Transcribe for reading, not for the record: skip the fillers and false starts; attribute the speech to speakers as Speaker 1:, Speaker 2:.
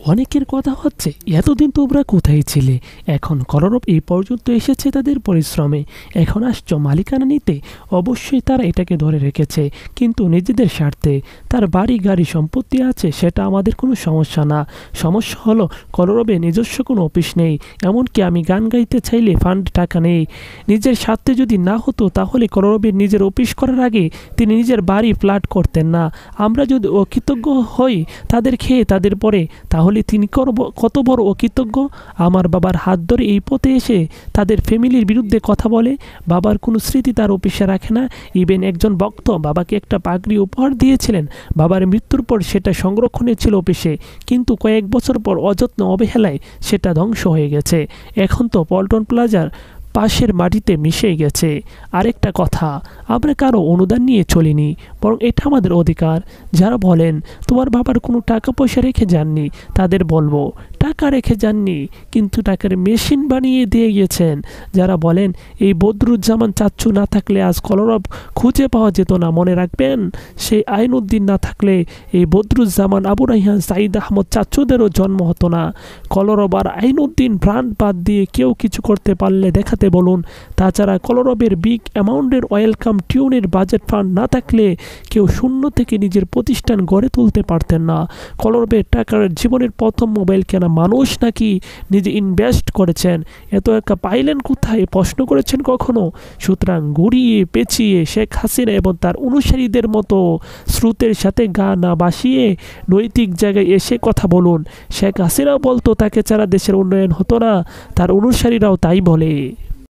Speaker 1: অনেকের কথা হচ্ছে, এতদিন তোমরা কোথায় ছিলে? এখন কলরব এই পর্যন্ত এসেছে তাদের পরিশ্রমে, এখন আসছো মালিকানা নিতে। অবশ্যই তারা এটাকে ধরে রেখেছে, কিন্তু নিজেদের স্বার্থে। তার বাড়ি গাড়ি সম্পত্তি আছে, সেটা আমাদের কোনো সমস্যা না। সমস্যা হলো কলরবে নিজস্ব কোনো অফিস নেই, এমনকি আমি গান গাইতে চাইলে ফান্ড টাকা নেই। নিজের স্বার্থে যদি না হতো তাহলে কলরবের নিজের অফিস করার আগে তিনি নিজের বাড়ি ফ্ল্যাট করতেন না। আমরা যদি অকৃতজ্ঞ হই তাদের খেয়ে তাদের পরে, তাহলে তিনি কত বড় অকৃতজ্ঞ। আমার বাবার হাত ধরে এই পথে এসে তাদের ফ্যামিলির বিরুদ্ধে কথা বলে, বাবার কোনো স্মৃতি তার অফিসে রাখে না। ইভেন একজন ভক্ত বাবাকে একটা পাগড়ি উপহার দিয়েছিলেন, বাবার মৃত্যুর পর সেটা সংরক্ষণে ছিল অফিসে, কিন্তু কয়েক বছর পর অযত্ন অবহেলায় সেটা ধ্বংস হয়ে গেছে। এখন তো পল্টন প্লাজার পাশের মাটিতে মিশে গেছে। আরেকটা কথা, আমরা কারো অনুদান নিয়ে চলিনি, বরং এটা আমাদের অধিকার। যারা বলেন তোমার বাবার কোনো টাকা পয়সা রেখে যাননি, তাদের বলবো টাকা রেখে যাননি, কিন্তু টাকার মেশিন বানিয়ে দিয়ে গিয়েছেন। যারা বলেন এই বদরুজ্জামান চাচ্চু না থাকলে আজ কলরব খুঁজে পাওয়া যেত না, মনে রাখবেন সেই আইনউদ্দিন না থাকলে এই বদরুজ্জামান, আবু রাইহান, সাইদ আহমদ চাচ্চুদেরও জন্ম হতো না। কলরব আর আইনউদ্দিন ব্র্যান্ড বাদ দিয়ে কেউ কিছু করতে পারলে দেখাতে বলুন। তাছাড়া কলরবের বিগ অ্যামাউন্টের ওয়েলকাম টিউনের বাজেট ফান্ড না থাকলে কেউ শূন্য থেকে নিজের প্রতিষ্ঠান গড়ে তুলতে পারতেন না। কলরবের টাকার জীবনের প্রথম মোবাইল কেনা মানুষ নাকি নিজে ইনভেস্ট করেছেন, এত একা পাইলেন কোথায়, প্রশ্ন করেছেন কখনো? সুতরাং ঘুরিয়ে পেঁচিয়ে শেখ হাসিনা এবং তার অনুসারীদের মতো স্রোতের সাথে গা না বাসিয়ে নৈতিক জায়গায় এসে কথা বলুন। শেখ হাসিনাও বলতো তাকে ছাড়া দেশের উন্নয়ন হতো না, তার অনুসারীরাও তাই বলে।